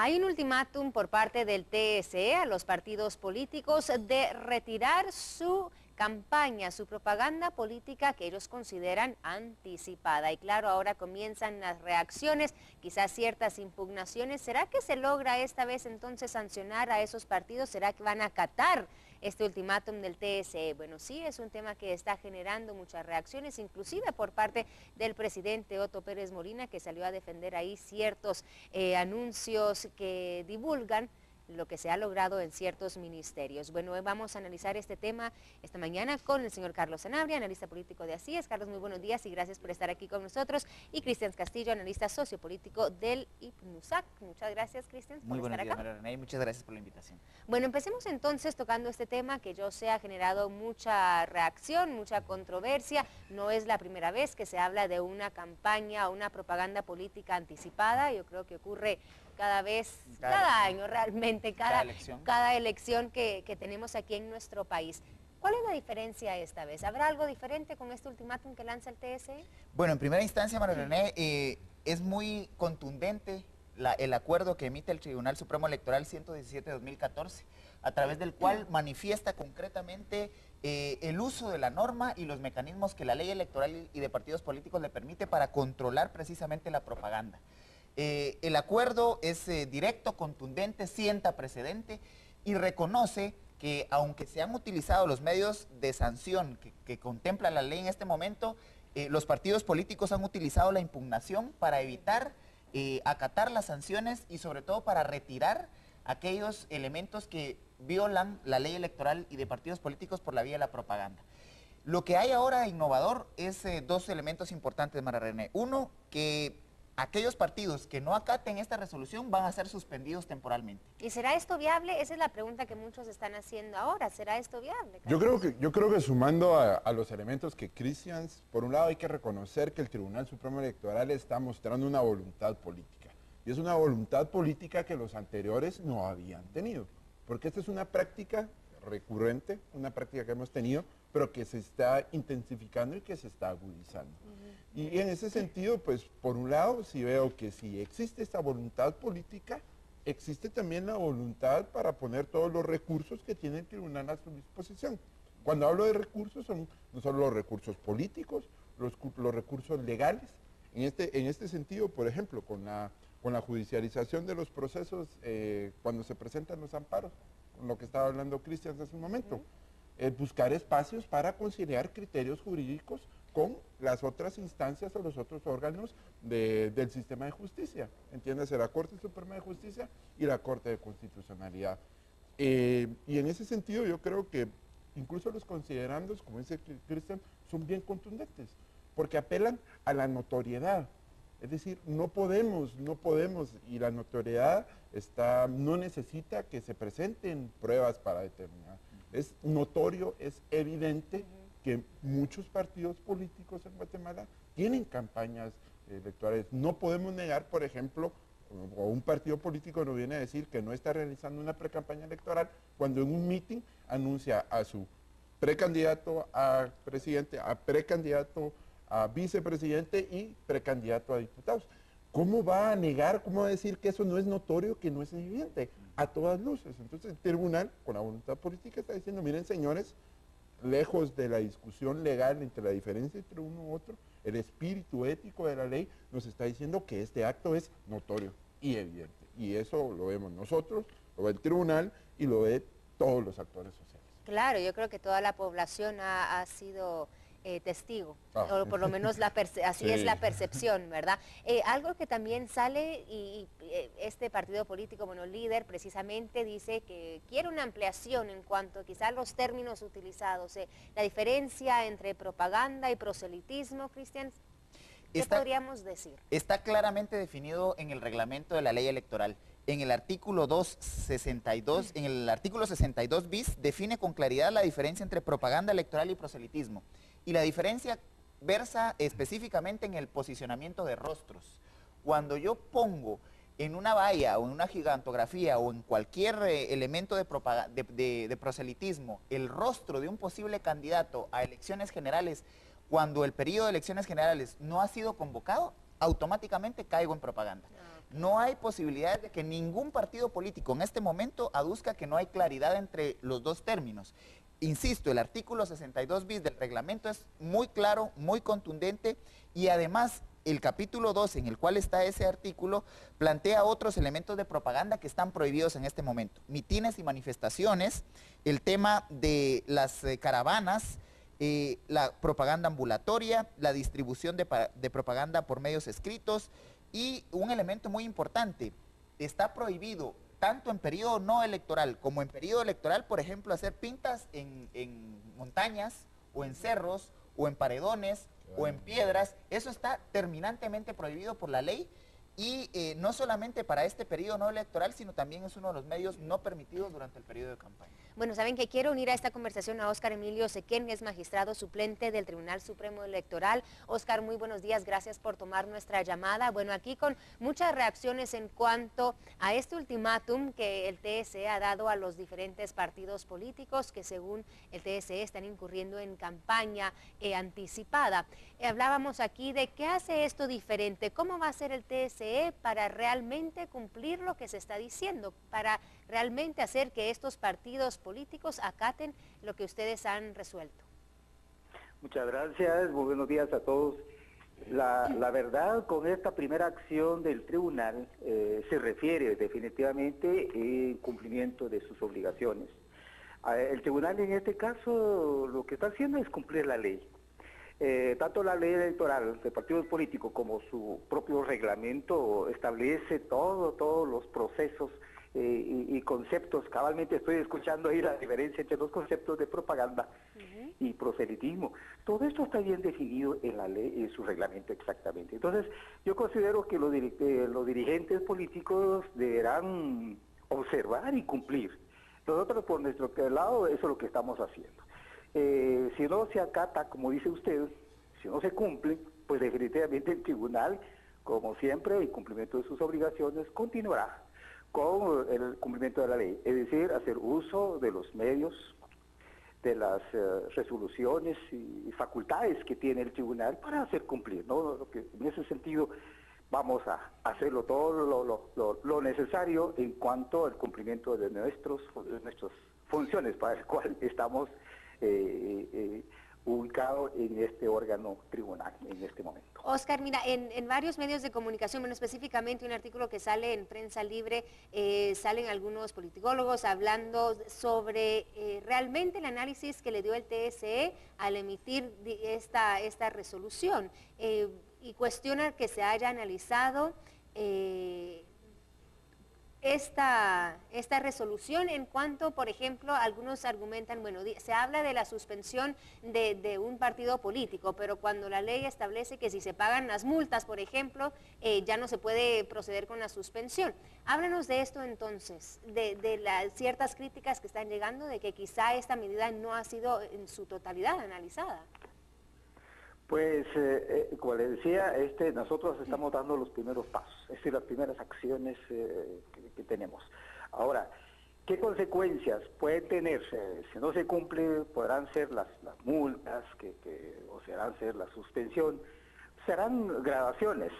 Hay un ultimátum por parte del TSE a los partidos políticos de retirar su campaña, su propaganda política que ellos consideran anticipada. Y claro, ahora comienzan las reacciones, quizás ciertas impugnaciones. ¿Será que se logra esta vez entonces sancionar a esos partidos? ¿Será que van a acatar este ultimátum del TSE? Bueno, sí, es un tema que está generando muchas reacciones, inclusive por parte del presidente Otto Pérez Molina, que salió a defender ahí ciertos anuncios que divulgan lo que se ha logrado en ciertos ministerios. Bueno, hoy vamos a analizar este tema esta mañana con el señor Carlos Sanabria, analista político de Así Es. Carlos, muy buenos días y gracias por estar aquí con nosotros. Y Cristian Castillo, analista sociopolítico del IPNUSAC. Muchas gracias, Cristian, por estar acá. Muy buenos días, María René, y muchas gracias por la invitación. Bueno, empecemos entonces tocando este tema que yo sé ha generado mucha reacción, mucha controversia. No es la primera vez que se habla de una campaña o una propaganda política anticipada. Yo creo que ocurre cada año realmente, cada elección que tenemos aquí en nuestro país. ¿Cuál es la diferencia esta vez? ¿Habrá algo diferente con este ultimátum que lanza el TSE? Bueno, en primera instancia, María René, es muy contundente el acuerdo que emite el Tribunal Supremo Electoral 117-2014, a través del cual manifiesta concretamente el uso de la norma y los mecanismos que la ley electoral y de partidos políticos le permite para controlar precisamente la propaganda. El acuerdo es directo, contundente, sienta precedente y reconoce que aunque se han utilizado los medios de sanción que contempla la ley en este momento, los partidos políticos han utilizado la impugnación para evitar acatar las sanciones y sobre todo para retirar aquellos elementos que violan la ley electoral y de partidos políticos por la vía de la propaganda. Lo que hay ahora de innovador es dos elementos importantes, María René. Uno, que aquellos partidos que no acaten esta resolución van a ser suspendidos temporalmente. ¿Y será esto viable? Esa es la pregunta que muchos están haciendo ahora. ¿Será esto viable? Yo creo que sumando a los elementos que Cristian, por un lado hay que reconocer que el Tribunal Supremo Electoral está mostrando una voluntad política. Y es una voluntad política que los anteriores no habían tenido. Porque esta es una práctica recurrente, una práctica que hemos tenido, pero que se está intensificando y que se está agudizando. Y en ese sentido, pues, por un lado, sí veo que si existe esta voluntad política, existe también la voluntad para poner todos los recursos que tiene el tribunal a su disposición. Cuando hablo de recursos, son no solo los recursos políticos, los recursos legales. En este sentido, por ejemplo, con la judicialización de los procesos, cuando se presentan los amparos, con lo que estaba hablando Cristian hace un momento, buscar espacios para conciliar criterios jurídicos con las otras instancias o los otros órganos del sistema de justicia, entiéndase, la Corte Suprema de Justicia y la Corte de Constitucionalidad. Y en ese sentido yo creo que incluso los considerandos, como dice Cristian, son bien contundentes, porque apelan a la notoriedad. Es decir, no podemos, y la notoriedad no necesita que se presenten pruebas para determinar. Es notorio, es evidente que muchos partidos políticos en Guatemala tienen campañas electorales. No podemos negar, por ejemplo, o un partido político nos viene a decir que no está realizando una precampaña electoral cuando en un meeting anuncia a su precandidato a presidente, a precandidato a vicepresidente y precandidato a diputados. ¿Cómo va a negar, cómo va a decir que eso no es notorio, que no es evidente? A todas luces. Entonces el tribunal, con la voluntad política, está diciendo, miren señores, lejos de la discusión legal entre la diferencia entre uno u otro, el espíritu ético de la ley nos está diciendo que este acto es notorio y evidente. Y eso lo vemos nosotros, lo ve el tribunal y lo ve todos los actores sociales. Claro, yo creo que toda la población ha sido testigo, o por lo menos así sí. Es la percepción, ¿verdad? Algo que también sale y este partido político, bueno, líder precisamente dice que quiere una ampliación en cuanto quizás a los términos utilizados, la diferencia entre propaganda y proselitismo, Cristian, ¿qué podríamos decir? Está claramente definido en el reglamento de la ley electoral. En el artículo 262, en el artículo 62 bis, define con claridad la diferencia entre propaganda electoral y proselitismo. Y la diferencia versa específicamente en el posicionamiento de rostros. Cuando yo pongo en una valla o en una gigantografía o en cualquier elemento de proselitismo el rostro de un posible candidato a elecciones generales, cuando el periodo de elecciones generales no ha sido convocado, automáticamente caigo en propaganda. No hay posibilidades de que ningún partido político en este momento aduzca que no hay claridad entre los dos términos. Insisto, el artículo 62 bis del reglamento es muy claro, muy contundente, y además el capítulo 2, en el cual está ese artículo, plantea otros elementos de propaganda que están prohibidos en este momento. Mitines y manifestaciones, el tema de las caravanas, la propaganda ambulatoria, la distribución de propaganda por medios escritos, y un elemento muy importante, está prohibido tanto en periodo no electoral como en periodo electoral, por ejemplo, hacer pintas en montañas o en cerros o en paredones o en piedras. Eso está terminantemente prohibido por la ley, y no solamente para este periodo no electoral, sino también es uno de los medios no permitidos durante el periodo de campaña. Bueno, saben que quiero unir a esta conversación a Óscar Emilio Sequén, es magistrado suplente del Tribunal Supremo Electoral. Óscar, muy buenos días, gracias por tomar nuestra llamada. Bueno, aquí con muchas reacciones en cuanto a este ultimátum que el TSE ha dado a los diferentes partidos políticos que, según el TSE, están incurriendo en campaña anticipada. Hablábamos aquí de qué hace esto diferente, cómo va a ser el TSE para realmente cumplir lo que se está diciendo, para realmente hacer que estos partidos políticos acaten lo que ustedes han resuelto. Muchas gracias, muy buenos días a todos. La verdad, con esta primera acción del tribunal se refiere definitivamente en cumplimiento de sus obligaciones. El tribunal en este caso lo que está haciendo es cumplir la ley. Tanto la ley electoral de partidos políticos como su propio reglamento establece todos los procesos y conceptos. Cabalmente estoy escuchando ahí la diferencia entre los conceptos de propaganda y proselitismo. Todo esto está bien definido en la ley, en su reglamento exactamente. Entonces, yo considero que los dirigentes políticos deberán observar y cumplir. Nosotros, por nuestro lado, eso es lo que estamos haciendo. Si no se acata, como dice usted, si no se cumple, pues definitivamente el tribunal, como siempre, en cumplimiento de sus obligaciones, continuará con el cumplimiento de la ley, es decir, hacer uso de los medios, de las resoluciones y facultades que tiene el tribunal para hacer cumplir, ¿no? En ese sentido vamos a hacerlo todo lo necesario en cuanto al cumplimiento de nuestras funciones para el cual estamos ubicado en este órgano tribunal en este momento. Óscar, mira, en varios medios de comunicación, bueno, específicamente un artículo que sale en Prensa Libre, salen algunos politólogos hablando sobre realmente el análisis que le dio el TSE al emitir esta resolución, y cuestionan que se haya analizado esta resolución en cuanto, por ejemplo, algunos argumentan, bueno, se habla de la suspensión de un partido político, pero cuando la ley establece que si se pagan las multas, por ejemplo, ya no se puede proceder con la suspensión. Háblanos de esto entonces, de las ciertas críticas que están llegando, de que quizá esta medida no ha sido en su totalidad analizada. Pues, como les decía, nosotros estamos dando los primeros pasos, es decir, las primeras acciones que tenemos. Ahora, ¿qué consecuencias pueden tener? Si no se cumple, podrán ser las multas, o serán ser la suspensión, serán gradaciones,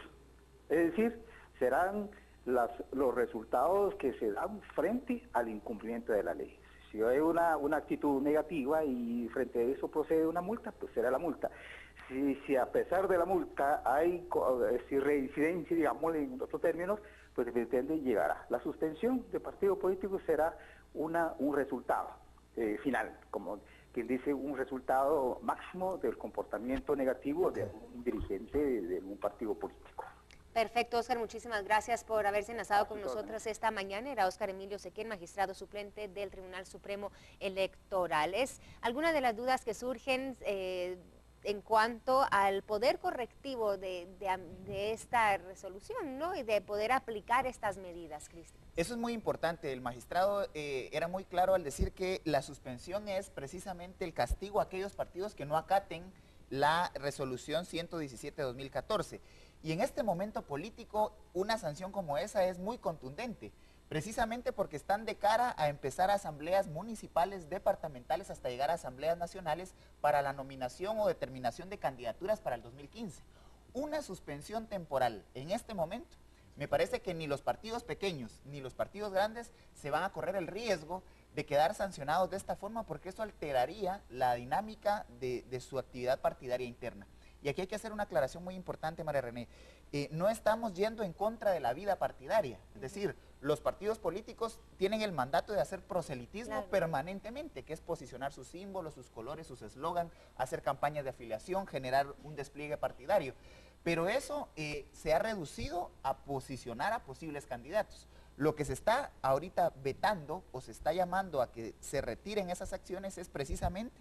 es decir, serán los resultados que se dan frente al incumplimiento de la ley. Si hay una actitud negativa y frente a eso procede una multa, pues será la multa. Si a pesar de la multa hay reincidencia, digamos en otros términos, pues evidentemente llegará. La suspensión de partido político será un resultado final, como quien dice, un resultado máximo del comportamiento negativo de un dirigente de un partido político. Perfecto, Óscar, muchísimas gracias por haberse enlazado con nosotros esta mañana. Era Óscar Emilio Sequén, magistrado suplente del Tribunal Supremo Electoral. ¿Es alguna de las dudas que surgen en cuanto al poder correctivo de esta resolución, ¿no? Y de poder aplicar estas medidas, Cristian? Eso es muy importante. El magistrado era muy claro al decir que la suspensión es precisamente el castigo a aquellos partidos que no acaten la resolución 117/2014. Y en este momento político, una sanción como esa es muy contundente, precisamente porque están de cara a empezar asambleas municipales, departamentales, hasta llegar a asambleas nacionales para la nominación o determinación de candidaturas para el 2015. Una suspensión temporal en este momento Me parece que ni los partidos pequeños ni los partidos grandes se van a correr el riesgo de quedar sancionados de esta forma, porque eso alteraría la dinámica de su actividad partidaria interna. Y aquí hay que hacer una aclaración muy importante, María René. No estamos yendo en contra de la vida partidaria. Es decir, los partidos políticos tienen el mandato de hacer proselitismo permanentemente, que es posicionar sus símbolos, sus colores, sus eslogan, hacer campañas de afiliación, generar un despliegue partidario. Pero eso se ha reducido a posicionar a posibles candidatos. Lo que se está ahorita vetando o se está llamando a que se retiren esas acciones es precisamente,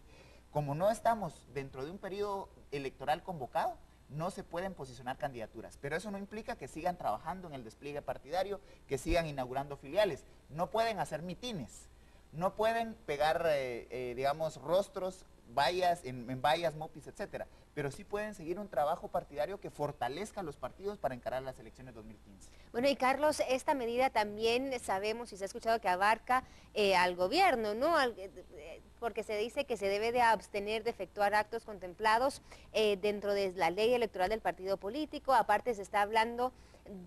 como no estamos dentro de un periodo electoral convocado, no se pueden posicionar candidaturas. Pero eso no implica que sigan trabajando en el despliegue partidario, que sigan inaugurando filiales. No pueden hacer mitines, no pueden pegar, digamos, rostros, vallas, en vallas, mopis, etcétera. Pero sí pueden seguir un trabajo partidario que fortalezca a los partidos para encarar las elecciones 2015. Bueno, y Carlos, esta medida también sabemos y se ha escuchado que abarca al gobierno, ¿no? Porque se dice que se debe de abstener de efectuar actos contemplados dentro de la ley electoral del partido político. Aparte se está hablando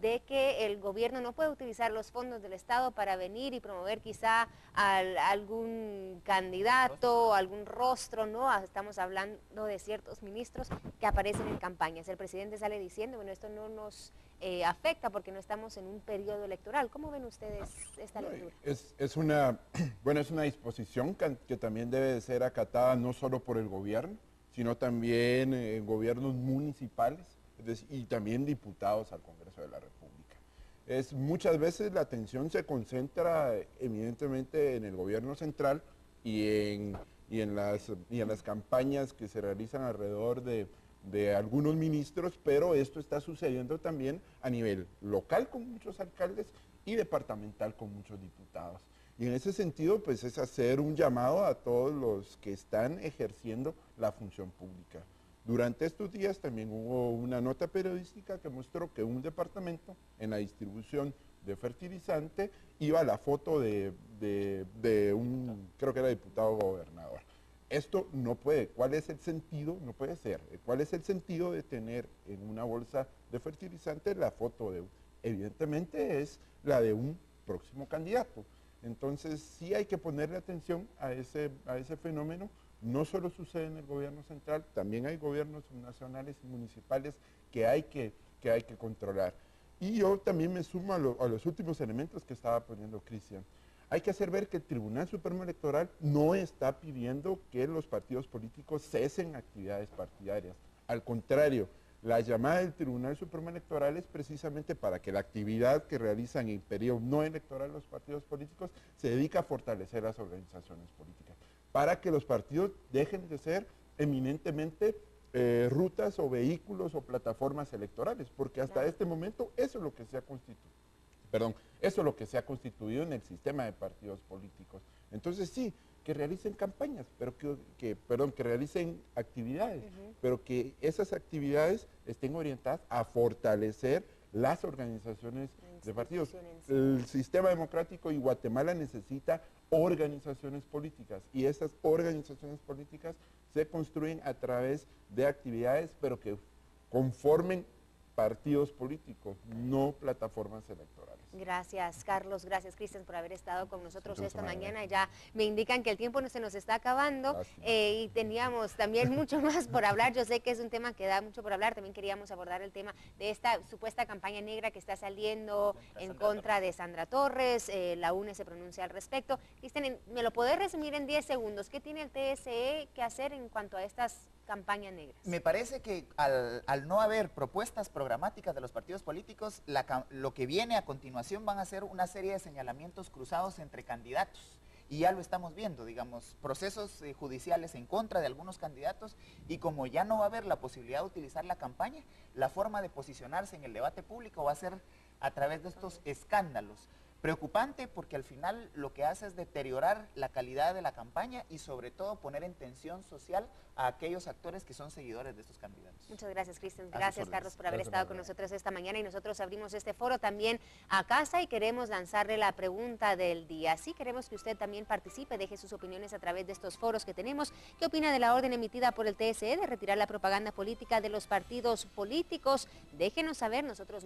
de que el gobierno no puede utilizar los fondos del Estado para venir y promover quizá algún candidato, algún rostro, ¿no? Estamos hablando de ciertos ministros que aparecen en campañas. El presidente sale diciendo, bueno, esto no nos afecta porque no estamos en un periodo electoral. ¿Cómo ven ustedes esta lectura? Es una disposición que también debe de ser acatada no solo por el gobierno, sino también en gobiernos municipales y también diputados al Congreso de la República. Muchas veces la atención se concentra evidentemente en el gobierno central y en las campañas que se realizan alrededor de algunos ministros, pero esto está sucediendo también a nivel local con muchos alcaldes y departamental con muchos diputados. Y en ese sentido, pues es hacer un llamado a todos los que están ejerciendo la función pública. Durante estos días también hubo una nota periodística que mostró que un departamento en la distribución de fertilizante iba a la foto de un, creo que era diputado gobernador. Esto no puede, ¿cuál es el sentido? No puede ser. ¿Cuál es el sentido de tener en una bolsa de fertilizante la foto de evidentemente es la de un próximo candidato? Entonces sí hay que ponerle atención a ese fenómeno. No solo sucede en el gobierno central, también hay gobiernos nacionales y municipales que hay que controlar. Y yo también me sumo a los últimos elementos que estaba poniendo Cristian. Hay que hacer ver que el Tribunal Supremo Electoral no está pidiendo que los partidos políticos cesen actividades partidarias. Al contrario, la llamada del Tribunal Supremo Electoral es precisamente para que la actividad que realizan en periodo no electoral los partidos políticos se dedique a fortalecer las organizaciones políticas, para que los partidos dejen de ser eminentemente rutas o vehículos o plataformas electorales, porque hasta este momento eso es lo que se ha constituido en el sistema de partidos políticos. Entonces sí, que realicen campañas, pero que realicen actividades, pero que esas actividades estén orientadas a fortalecer las organizaciones de partidos. El sistema democrático y Guatemala necesita organizaciones políticas y esas organizaciones políticas se construyen a través de actividades, pero que conformen partidos políticos, no plataformas electorales. Gracias, Carlos. Gracias, Cristian, por haber estado con nosotros esta mañana. Ya me indican que el tiempo no se nos está acabando y teníamos también mucho más por hablar. Yo sé que es un tema que da mucho por hablar. También queríamos abordar el tema de esta supuesta campaña negra que está saliendo en contra de Sandra Torres. La UNE se pronuncia al respecto. Cristian, ¿me lo podés resumir en 10 segundos? ¿Qué tiene el TSE que hacer en cuanto a estas campañas negras? Me parece que al no haber propuestas programáticas de los partidos políticos, lo que viene a continuación van a ser una serie de señalamientos cruzados entre candidatos. Y ya lo estamos viendo, digamos, procesos judiciales en contra de algunos candidatos, y como ya no va a haber la posibilidad de utilizar la campaña, la forma de posicionarse en el debate público va a ser a través de estos escándalos. Preocupante porque al final lo que hace es deteriorar la calidad de la campaña y sobre todo poner en tensión social a aquellos actores que son seguidores de estos candidatos. Muchas gracias, Cristian. Gracias, Carlos, por haber estado con nosotros esta mañana, y nosotros abrimos este foro también a casa y queremos lanzarle la pregunta del día. Sí, queremos que usted también participe, deje sus opiniones a través de estos foros que tenemos. ¿Qué opina de la orden emitida por el TSE de retirar la propaganda política de los partidos políticos? Déjenos saber, nosotros